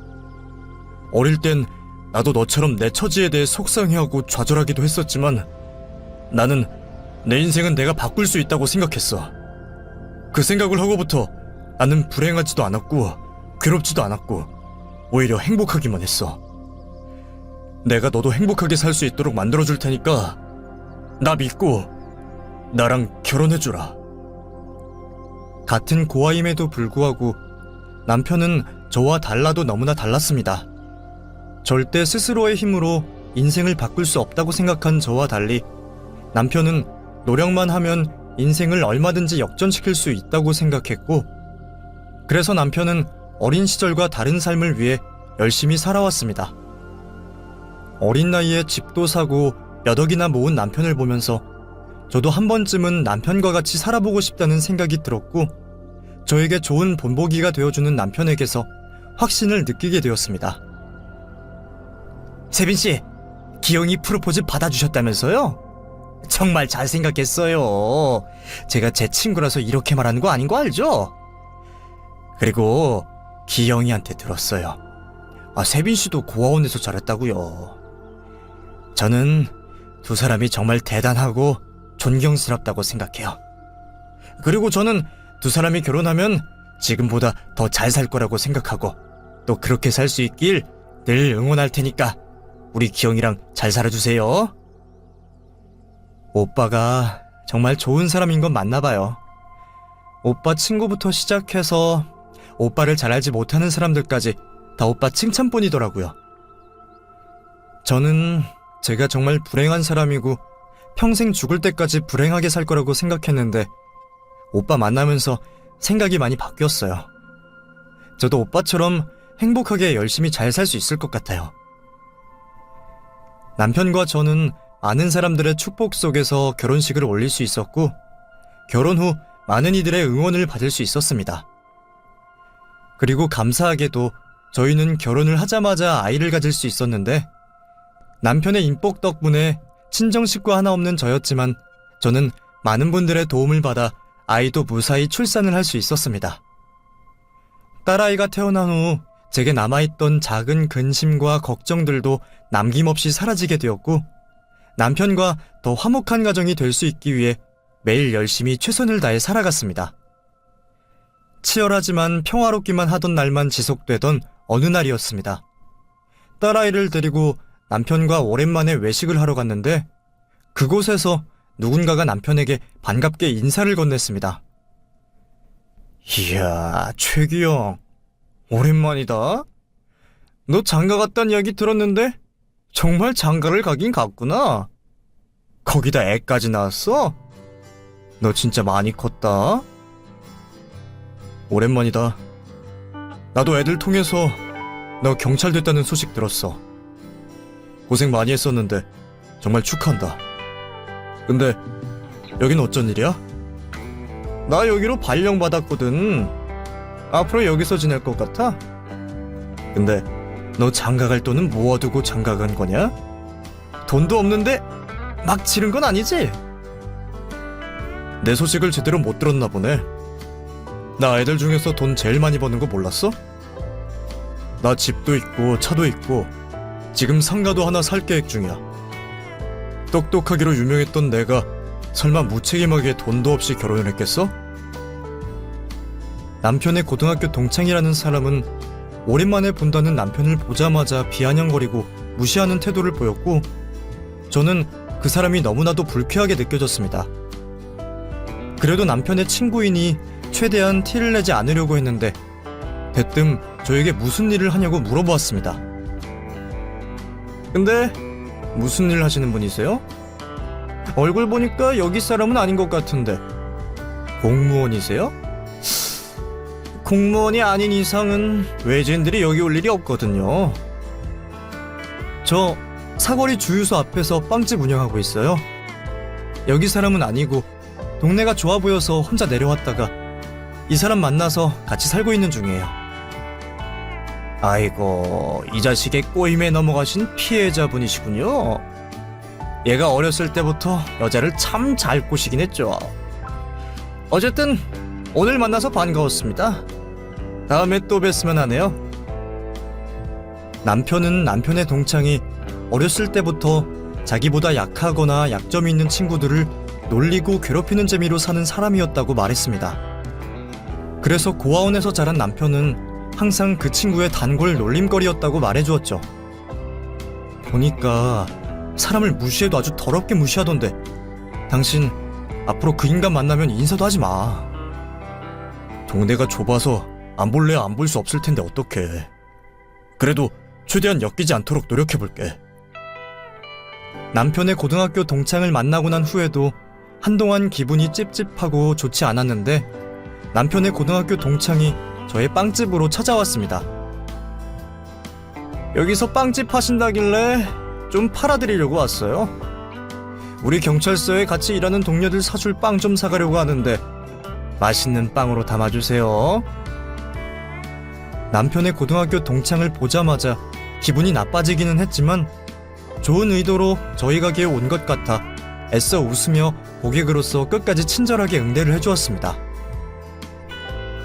어릴 땐 나도 너처럼 내 처지에 대해 속상해하고 좌절하기도 했었지만 나는 내 인생은 내가 바꿀 수 있다고 생각했어. 그 생각을 하고부터 나는 불행하지도 않았고 괴롭지도 않았고 오히려 행복하기만 했어. 내가 너도 행복하게 살 수 있도록 만들어줄 테니까 나 믿고 나랑 결혼해주라. 같은 고아임에도 불구하고 남편은 저와 달라도 너무나 달랐습니다. 절대 스스로의 힘으로 인생을 바꿀 수 없다고 생각한 저와 달리 남편은 노력만 하면 인생을 얼마든지 역전시킬 수 있다고 생각했고, 그래서 남편은 어린 시절과 다른 삶을 위해 열심히 살아왔습니다. 어린 나이에 집도 사고 몇 억이나 모은 남편을 보면서 저도 한 번쯤은 남편과 같이 살아보고 싶다는 생각이 들었고, 저에게 좋은 본보기가 되어주는 남편에게서 확신을 느끼게 되었습니다. 세빈씨, 기영이 프로포즈 받아주셨다면서요? 정말 잘 생각했어요. 제가 제 친구라서 이렇게 말하는 거 아닌 거 알죠? 그리고 기영이한테 들었어요. 세빈씨도 고아원에서 자랐다고요. 저는 두 사람이 정말 대단하고 존경스럽다고 생각해요. 그리고 저는 두 사람이 결혼하면 지금보다 더 잘 살 거라고 생각하고, 또 그렇게 살 수 있길 늘 응원할 테니까 우리 기영이랑 잘 살아주세요. 오빠가 정말 좋은 사람인 건 맞나 봐요. 오빠 친구부터 시작해서 오빠를 잘 알지 못하는 사람들까지 다 오빠 칭찬뿐이더라고요. 저는 제가 정말 불행한 사람이고 평생 죽을 때까지 불행하게 살 거라고 생각했는데, 오빠 만나면서 생각이 많이 바뀌었어요. 저도 오빠처럼 행복하게 열심히 잘 살 수 있을 것 같아요. 남편과 저는 많은 사람들의 축복 속에서 결혼식을 올릴 수 있었고, 결혼 후 많은 이들의 응원을 받을 수 있었습니다. 그리고 감사하게도 저희는 결혼을 하자마자 아이를 가질 수 있었는데, 남편의 인복 덕분에 친정 식구 하나 없는 저였지만 저는 많은 분들의 도움을 받아 아이도 무사히 출산을 할 수 있었습니다. 딸아이가 태어난 후 제게 남아있던 작은 근심과 걱정들도 남김없이 사라지게 되었고, 남편과 더 화목한 가정이 될 수 있기 위해 매일 열심히 최선을 다해 살아갔습니다. 치열하지만 평화롭기만 하던 날만 지속되던 어느 날이었습니다. 딸아이를 데리고 남편과 오랜만에 외식을 하러 갔는데, 그곳에서 누군가가 남편에게 반갑게 인사를 건넸습니다. 이야, 최기영, 오랜만이다. 너 장가 갔다는 이야기 들었는데 정말 장가를 가긴 갔구나. 거기다 애까지 낳았어? 너 진짜 많이 컸다. 오랜만이다. 나도 애들 통해서 너 경찰 됐다는 소식 들었어. 고생 많이 했었는데 정말 축하한다. 근데 여긴 어쩐 일이야? 나 여기로 발령받았거든. 앞으로 여기서 지낼 것 같아? 근데 너 장가갈 돈은 모아두고 장가간 거냐? 돈도 없는데 막 지른 건 아니지? 내 소식을 제대로 못 들었나 보네. 나 애들 중에서 돈 제일 많이 버는 거 몰랐어? 나 집도 있고 차도 있고 지금 상가도 하나 살 계획 중이야. 똑똑하기로 유명했던 내가 설마 무책임하게 돈도 없이 결혼을 했겠어? 남편의 고등학교 동창이라는 사람은 오랜만에 본다는 남편을 보자마자 비아냥거리고 무시하는 태도를 보였고, 저는 그 사람이 너무나도 불쾌하게 느껴졌습니다. 그래도 남편의 친구이니 최대한 티를 내지 않으려고 했는데, 대뜸 저에게 무슨 일을 하냐고 물어보았습니다. 근데 무슨 일 하시는 분이세요? 얼굴 보니까 여기 사람은 아닌 것 같은데. 공무원이세요? 공무원이 아닌 이상은 외지인들이 여기 올 일이 없거든요. 저 사거리 주유소 앞에서 빵집 운영하고 있어요. 여기 사람은 아니고 동네가 좋아 보여서 혼자 내려왔다가 이 사람 만나서 같이 살고 있는 중이에요. 아이고, 이 자식의 꼬임에 넘어가신 피해자분이시군요. 얘가 어렸을 때부터 여자를 참 잘 꼬시긴 했죠. 어쨌든 오늘 만나서 반가웠습니다. 다음에 또 뵀으면 하네요. 남편은 남편의 동창이 어렸을 때부터 자기보다 약하거나 약점이 있는 친구들을 놀리고 괴롭히는 재미로 사는 사람이었다고 말했습니다. 그래서 고아원에서 자란 남편은 항상 그 친구의 단골 놀림거리였다고 말해주었죠. 보니까 사람을 무시해도 아주 더럽게 무시하던데, 당신 앞으로 그 인간 만나면 인사도 하지 마. 동네가 좁아서 안 볼래야 안 볼 수 없을 텐데 어떡해. 그래도 최대한 엮이지 않도록 노력해볼게. 남편의 고등학교 동창을 만나고 난 후에도 한동안 기분이 찝찝하고 좋지 않았는데 남편의 고등학교 동창이 저의 빵집으로 찾아왔습니다. 여기서 빵집 하신다길래 좀 팔아드리려고 왔어요. 우리 경찰서에 같이 일하는 동료들 사줄 빵 좀 사가려고 하는데 맛있는 빵으로 담아주세요. 남편의 고등학교 동창을 보자마자 기분이 나빠지기는 했지만 좋은 의도로 저희 가게에 온 것 같아 애써 웃으며 고객으로서 끝까지 친절하게 응대를 해주었습니다.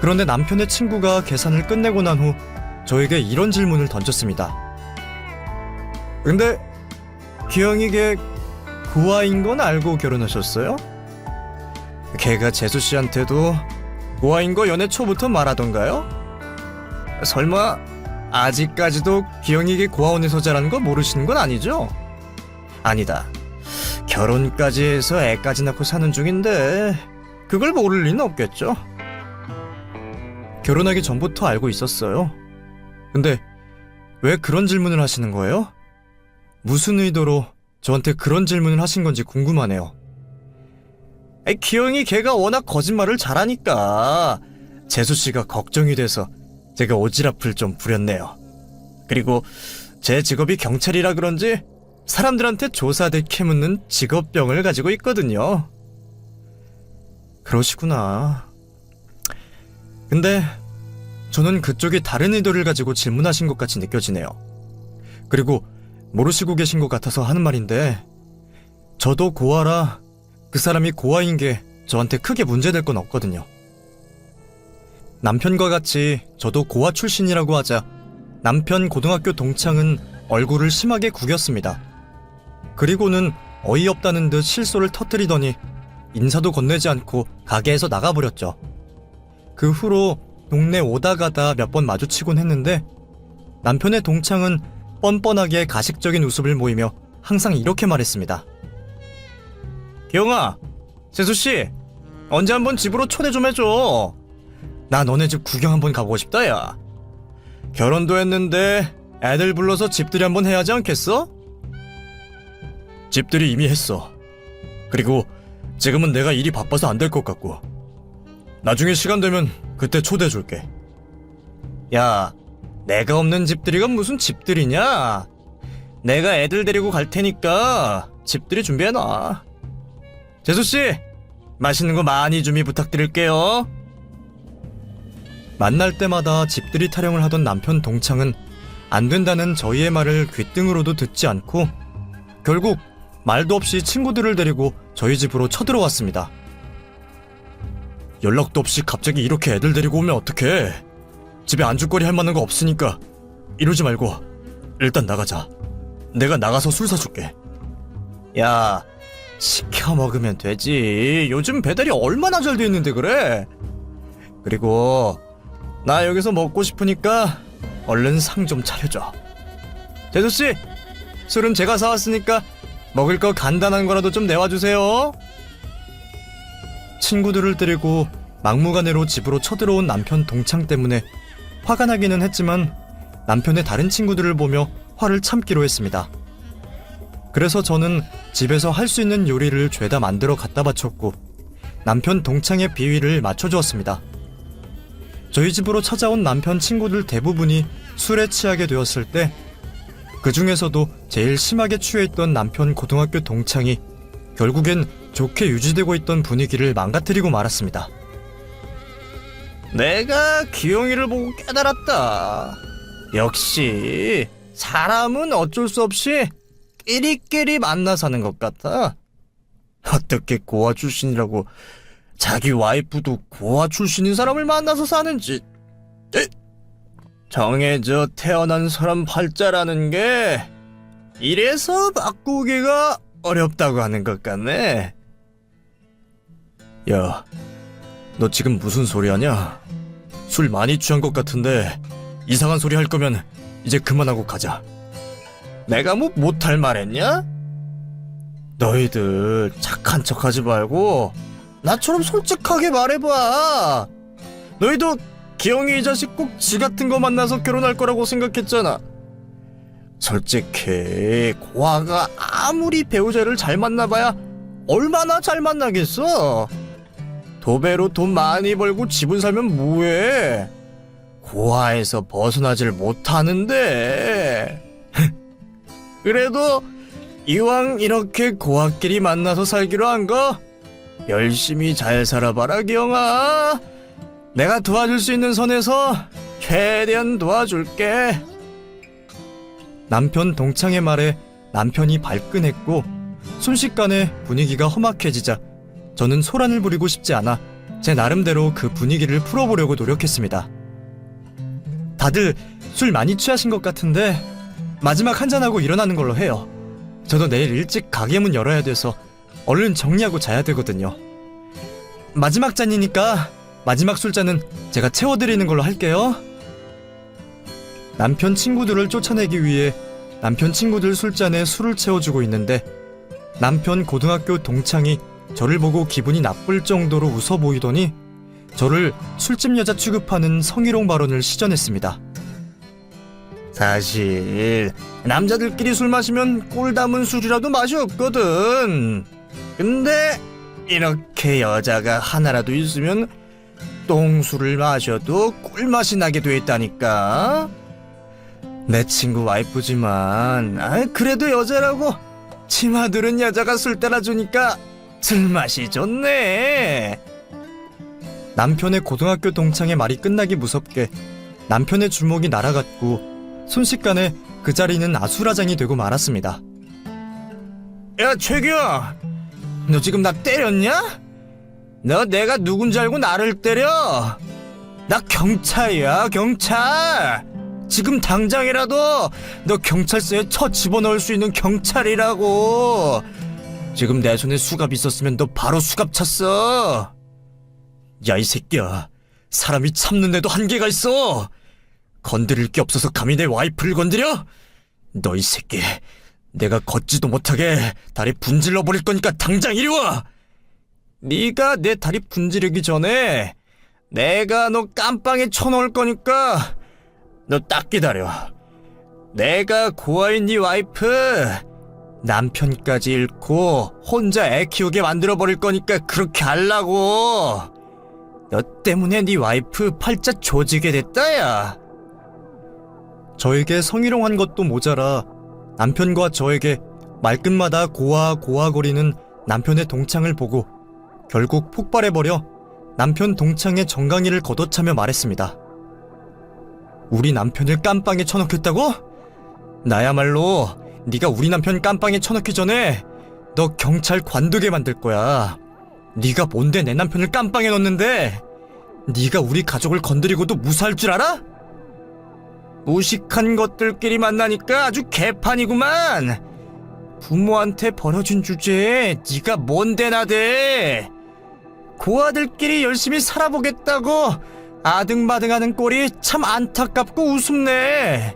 그런데 남편의 친구가 계산을 끝내고 난 후 저에게 이런 질문을 던졌습니다. 근데 기영이 걔 고아인 건 알고 결혼하셨어요? 걔가 재수씨한테도 고아인 거 연애 초부터 말하던가요? 설마 아직까지도 기영이 걔 고아원에서 자란 거 모르시는 건 아니죠? 아니다. 결혼까지 해서 애까지 낳고 사는 중인데 그걸 모를 리는 없겠죠? 결혼하기 전부터 알고 있었어요. 근데 왜 그런 질문을 하시는 거예요? 무슨 의도로 저한테 그런 질문을 하신 건지 궁금하네요. 기영이 걔가 워낙 거짓말을 잘하니까 재수씨가 걱정이 돼서 제가 오지랖을 좀 부렸네요. 그리고 제 직업이 경찰이라 그런지 사람들한테 조사대 캐묻는 직업병을 가지고 있거든요. 그러시구나. 근데 저는 그쪽이 다른 의도를 가지고 질문하신 것 같이 느껴지네요. 그리고 모르시고 계신 것 같아서 하는 말인데 저도 고아라 그 사람이 고아인 게 저한테 크게 문제될 건 없거든요. 남편과 같이 저도 고아 출신이라고 하자 남편 고등학교 동창은 얼굴을 심하게 구겼습니다. 그리고는 어이없다는 듯 실소를 터뜨리더니 인사도 건네지 않고 가게에서 나가버렸죠. 그 후로 동네 오다 가다 몇 번 마주치곤 했는데 남편의 동창은 뻔뻔하게 가식적인 웃음을 모이며 항상 이렇게 말했습니다. 기영아, 재수씨, 언제 한번 집으로 초대 좀 해줘. 나 너네 집 구경 한번 가보고 싶다, 야. 결혼도 했는데 애들 불러서 집들이 한번 해야 하지 않겠어? 집들이 이미 했어. 그리고 지금은 내가 일이 바빠서 안 될 것 같고. 나중에 시간 되면 그때 초대해줄게. 야, 내가 없는 집들이가 무슨 집들이냐? 내가 애들 데리고 갈 테니까 집들이 준비해놔. 재수씨, 맛있는 거 많이 준비 부탁드릴게요. 만날 때마다 집들이 타령을 하던 남편 동창은 안 된다는 저희의 말을 귓등으로도 듣지 않고 결국 말도 없이 친구들을 데리고 저희 집으로 쳐들어왔습니다. 연락도 없이 갑자기 이렇게 애들 데리고 오면 어떡해. 집에 안주거리 할 만한 거 없으니까 이러지 말고 일단 나가자. 내가 나가서 술 사줄게. 야, 시켜 먹으면 되지. 요즘 배달이 얼마나 잘 돼 있는데 그래. 그리고 나 여기서 먹고 싶으니까 얼른 상 좀 차려줘. 재수씨, 술은 제가 사왔으니까 먹을 거 간단한 거라도 좀 내와주세요. 친구들을 데리고 막무가내로 집으로 쳐들어온 남편 동창 때문에 화가 나기는 했지만 남편의 다른 친구들을 보며 화를 참기로 했습니다. 그래서 저는 집에서 할 수 있는 요리를 죄다 만들어 갖다 바쳤고 남편 동창의 비위를 맞춰주었습니다. 저희 집으로 찾아온 남편 친구들 대부분이 술에 취하게 되었을 때 그 중에서도 제일 심하게 취해있던 남편 고등학교 동창이 결국엔 좋게 유지되고 있던 분위기를 망가뜨리고 말았습니다. 내가 기영이를 보고 깨달았다. 역시 사람은 어쩔 수 없이 끼리끼리 만나 사는 것 같아. 어떻게 고아 출신이라고 자기 와이프도 고아 출신인 사람을 만나서 사는지. 정해져 태어난 사람 팔자라는 게 이래서 바꾸기가 어렵다고 하는 것 같네. 야, 너 지금 무슨 소리 하냐? 술 많이 취한 것 같은데 이상한 소리 할 거면 이제 그만하고 가자. 내가 뭐 못할 말 했냐? 너희들 착한 척 하지 말고 나처럼 솔직하게 말해봐. 너희도 기영이 이 자식 꼭 지 같은 거 만나서 결혼할 거라고 생각했잖아. 솔직히 고아가 아무리 배우자를 잘 만나봐야 얼마나 잘 만나겠어? 도배로 돈 많이 벌고 집을 살면 뭐해? 고아에서 벗어나질 못하는데. 그래도 이왕 이렇게 고아끼리 만나서 살기로 한 거 열심히 잘 살아봐라 기영아. 내가 도와줄 수 있는 선에서 최대한 도와줄게. 남편 동창의 말에 남편이 발끈했고 순식간에 분위기가 험악해지자 저는 소란을 부리고 싶지 않아 제 나름대로 그 분위기를 풀어보려고 노력했습니다. 다들 술 많이 취하신 것 같은데 마지막 한잔하고 일어나는 걸로 해요. 저도 내일 일찍 가게 문 열어야 돼서 얼른 정리하고 자야 되거든요. 마지막 잔이니까 마지막 술잔은 제가 채워드리는 걸로 할게요. 남편 친구들을 쫓아내기 위해 남편 친구들 술잔에 술을 채워주고 있는데 남편 고등학교 동창이 저를 보고 기분이 나쁠 정도로 웃어 보이더니 저를 술집 여자 취급하는 성희롱 발언을 시전했습니다. 사실 남자들끼리 술 마시면 꿀 담은 술이라도 맛이 없거든. 근데 이렇게 여자가 하나라도 있으면 똥술을 마셔도 꿀맛이 나게 돼 있다니까. 내 친구 와이프지만 그래도 여자라고 치마들은 여자가 술 따라주니까 술맛이 좋네. 남편의 고등학교 동창의 말이 끝나기 무섭게 남편의 주먹이 날아갔고 순식간에 그 자리는 아수라장이 되고 말았습니다. 야 최규, 너 지금 나 때렸냐? 너 내가 누군지 알고 나를 때려? 나 경찰이야, 경찰. 지금 당장이라도 너 경찰서에 쳐 집어넣을 수 있는 경찰이라고. 지금 내 손에 수갑 있었으면 너 바로 수갑 찼어. 야 이 새끼야, 사람이 참는데도 한계가 있어. 건드릴 게 없어서 감히 내 와이프를 건드려? 너 이 새끼, 내가 걷지도 못하게 다리 분질러 버릴 거니까 당장 이리 와. 네가 내 다리 분지르기 전에 내가 너 깜빵에 쳐넣을 거니까 너 딱 기다려. 내가 고아인 네 와이프 남편까지 잃고 혼자 애 키우게 만들어 버릴 거니까 그렇게 하려고. 너 때문에 네 와이프 팔자 조지게 됐다 야. 저에게 성희롱한 것도 모자라 남편과 저에게 말끝마다 고아거리는 남편의 동창을 보고 결국 폭발해버려 남편 동창의 정강이를 걷어차며 말했습니다. 우리 남편을 깜빵에 쳐넣겠다고? 나야말로 네가 우리 남편 깜빵에 쳐넣기 전에 너 경찰 관두게 만들 거야. 네가 뭔데 내 남편을 깜빵에 넣는데 네가 우리 가족을 건드리고도 무사할 줄 알아? 무식한 것들끼리 만나니까 아주 개판이구만. 부모한테 벌어준 주제에 네가 뭔데 나대. 고아들끼리 열심히 살아보겠다고 아등바등하는 꼴이 참 안타깝고 우습네.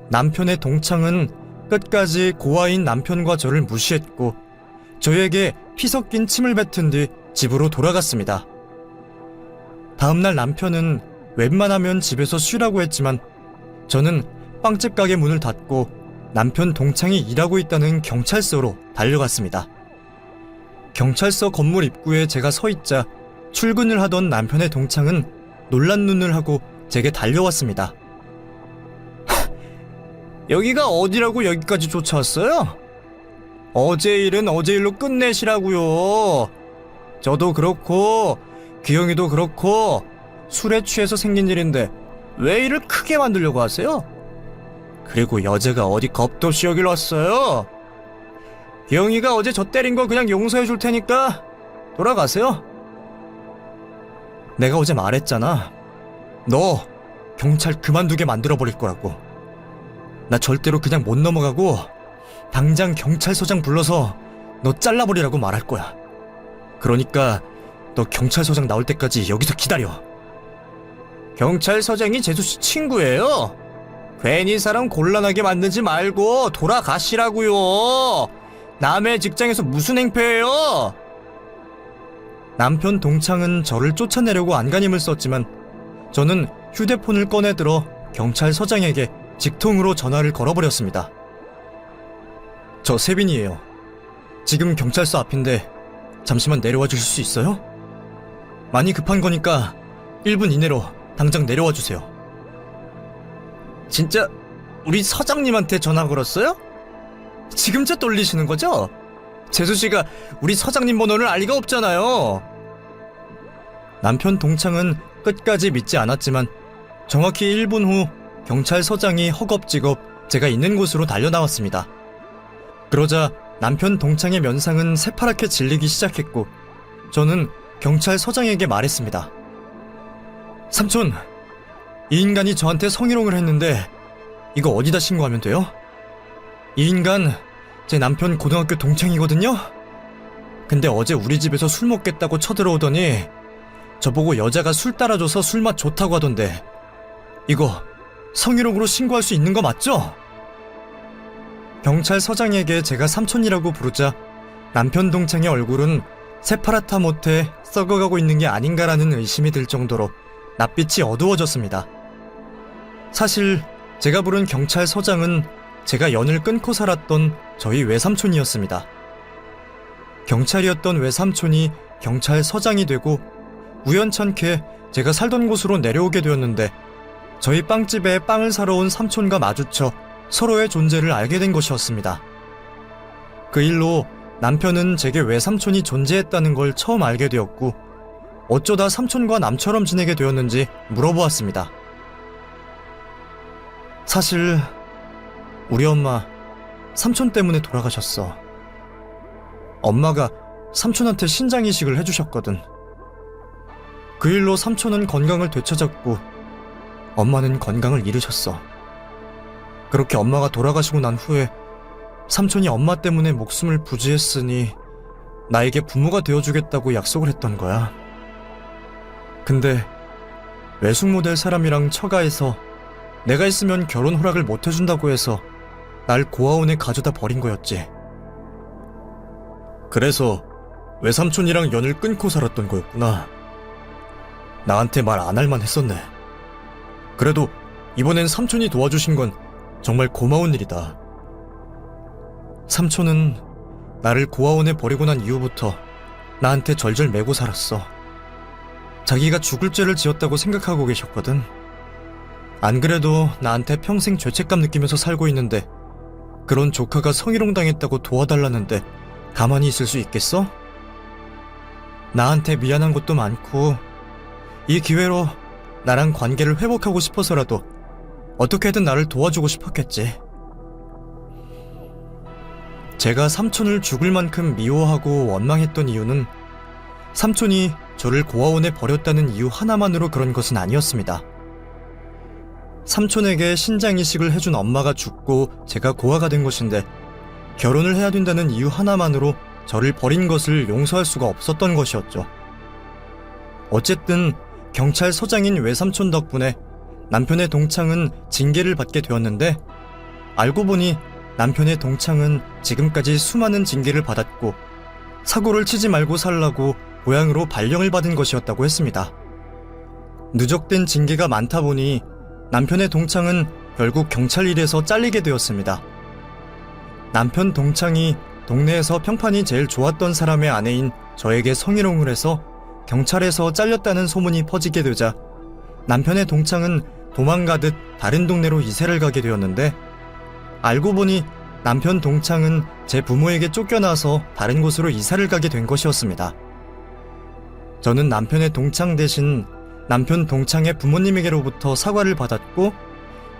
남편의 동창은 끝까지 고아인 남편과 저를 무시했고 저에게 피 섞인 침을 뱉은 뒤 집으로 돌아갔습니다. 다음날 남편은 웬만하면 집에서 쉬라고 했지만 저는 빵집 가게 문을 닫고 남편 동창이 일하고 있다는 경찰서로 달려갔습니다. 경찰서 건물 입구에 제가 서 있자 출근을 하던 남편의 동창은 놀란 눈을 하고 제게 달려왔습니다. 여기가 어디라고 여기까지 쫓아왔어요? 어제 일은 어제 일로 끝내시라고요. 저도 그렇고 기영이도 그렇고 술에 취해서 생긴 일인데 왜 일을 크게 만들려고 하세요? 그리고 여자가 어디 겁도 없이 여길 왔어요. 기영이가 어제 저 때린 거 그냥 용서해 줄 테니까 돌아가세요. 내가 어제 말했잖아. 너 경찰 그만두게 만들어 버릴 거라고. 나 절대로 그냥 못 넘어가고 당장 경찰서장 불러서 너 잘라버리라고 말할 거야. 그러니까 너 경찰서장 나올 때까지 여기서 기다려. 경찰서장이 재수씨 친구예요. 괜히 사람 곤란하게 만들지 말고 돌아가시라고요. 남의 직장에서 무슨 행패예요? 남편 동창은 저를 쫓아내려고 안간힘을 썼지만 저는 휴대폰을 꺼내들어 경찰서장에게 직통으로 전화를 걸어버렸습니다. 저 세빈이에요. 지금 경찰서 앞인데 잠시만 내려와 주실 수 있어요? 많이 급한 거니까 1분 이내로 당장 내려와 주세요. 진짜 우리 서장님한테 전화 걸었어요? 지금쯤 떨리시는 거죠? 재수씨가 우리 서장님 번호를 알 리가 없잖아요. 남편 동창은 끝까지 믿지 않았지만 정확히 1분 후 경찰서장이 허겁지겁 제가 있는 곳으로 달려나왔습니다. 그러자 남편 동창의 면상은 새파랗게 질리기 시작했고 저는 경찰서장에게 말했습니다. 삼촌, 이 인간이 저한테 성희롱을 했는데 이거 어디다 신고하면 돼요? 이 인간 제 남편 고등학교 동창이거든요? 근데 어제 우리 집에서 술 먹겠다고 쳐들어오더니 저보고 여자가 술 따라줘서 술맛 좋다고 하던데 이거 성희롱으로 신고할 수 있는 거 맞죠? 경찰서장에게 제가 삼촌이라고 부르자 남편 동창의 얼굴은 새파랗다 못해 썩어가고 있는 게 아닌가라는 의심이 들 정도로 낯빛이 어두워졌습니다. 사실 제가 부른 경찰서장은 제가 연을 끊고 살았던 저희 외삼촌이었습니다. 경찰이었던 외삼촌이 경찰서장이 되고 우연찮게 제가 살던 곳으로 내려오게 되었는데 저희 빵집에 빵을 사러 온 삼촌과 마주쳐 서로의 존재를 알게 된 것이었습니다. 그 일로 남편은 제게 외삼촌이 존재했다는 걸 처음 알게 되었고 어쩌다 삼촌과 남처럼 지내게 되었는지 물어보았습니다. 사실 우리 엄마 삼촌 때문에 돌아가셨어. 엄마가 삼촌한테 신장 이식을 해주셨거든. 그 일로 삼촌은 건강을 되찾았고 엄마는 건강을 잃으셨어. 그렇게 엄마가 돌아가시고 난 후에 삼촌이 엄마 때문에 목숨을 부지했으니 나에게 부모가 되어주겠다고 약속을 했던 거야. 근데 외숙모 될 사람이랑 처가해서 내가 있으면 결혼 허락을 못 해준다고 해서 날 고아원에 가져다 버린 거였지. 그래서 외삼촌이랑 연을 끊고 살았던 거였구나. 나한테 말 안 할만 했었네. 그래도 이번엔 삼촌이 도와주신 건 정말 고마운 일이다. 삼촌은 나를 고아원에 버리고 난 이후부터 나한테 절절매고 살았어. 자기가 죽을 죄를 지었다고 생각하고 계셨거든. 안 그래도 나한테 평생 죄책감 느끼면서 살고 있는데 그런 조카가 성희롱 당했다고 도와달라는데 가만히 있을 수 있겠어? 나한테 미안한 것도 많고 이 기회로 나랑 관계를 회복하고 싶어서라도 어떻게든 나를 도와주고 싶었겠지. 제가 삼촌을 죽을 만큼 미워하고 원망했던 이유는 삼촌이 저를 고아원에 버렸다는 이유 하나만으로 그런 것은 아니었습니다. 삼촌에게 신장 이식을 해준 엄마가 죽고 제가 고아가 된 것인데 결혼을 해야 된다는 이유 하나만으로 저를 버린 것을 용서할 수가 없었던 것이었죠. 어쨌든 경찰서장인 외삼촌 덕분에 남편의 동창은 징계를 받게 되었는데 알고 보니 남편의 동창은 지금까지 수많은 징계를 받았고 사고를 치지 말고 살라고 고향으로 발령을 받은 것이었다고 했습니다. 누적된 징계가 많다 보니 남편의 동창은 결국 경찰 일에서 잘리게 되었습니다. 남편 동창이 동네에서 평판이 제일 좋았던 사람의 아내인 저에게 성희롱을 해서 경찰에서 잘렸다는 소문이 퍼지게 되자 남편의 동창은 도망가듯 다른 동네로 이사를 가게 되었는데 알고 보니 남편 동창은 제 부모에게 쫓겨나서 다른 곳으로 이사를 가게 된 것이었습니다. 저는 남편의 동창 대신 남편 동창의 부모님에게로부터 사과를 받았고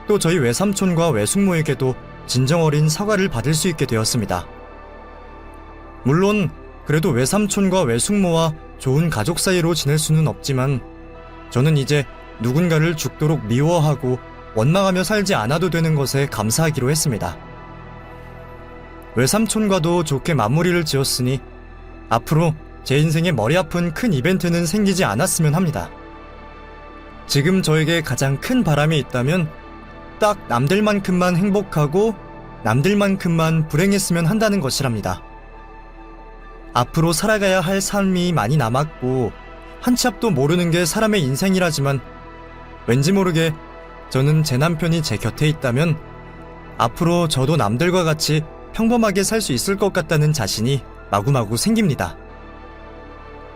또 저희 외삼촌과 외숙모에게도 진정 어린 사과를 받을 수 있게 되었습니다. 물론 그래도 외삼촌과 외숙모와 좋은 가족 사이로 지낼 수는 없지만 저는 이제 누군가를 죽도록 미워하고 원망하며 살지 않아도 되는 것에 감사하기로 했습니다. 외삼촌과도 좋게 마무리를 지었으니 앞으로 제 인생에 머리 아픈 큰 이벤트는 생기지 않았으면 합니다. 지금 저에게 가장 큰 바람이 있다면 딱 남들만큼만 행복하고 남들만큼만 불행했으면 한다는 것이랍니다. 앞으로 살아가야 할 삶이 많이 남았고 한 치 앞도 모르는 게 사람의 인생이라지만 왠지 모르게 저는 제 남편이 제 곁에 있다면 앞으로 저도 남들과 같이 평범하게 살 수 있을 것 같다는 자신이 마구마구 생깁니다.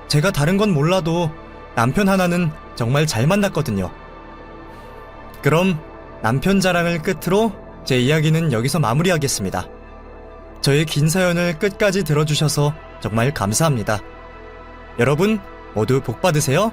제가 다른 건 몰라도 남편 하나는 정말 잘 만났거든요. 그럼 남편 자랑을 끝으로 제 이야기는 여기서 마무리하겠습니다. 저의 긴 사연을 끝까지 들어주셔서 정말 감사합니다. 여러분 모두 복 받으세요.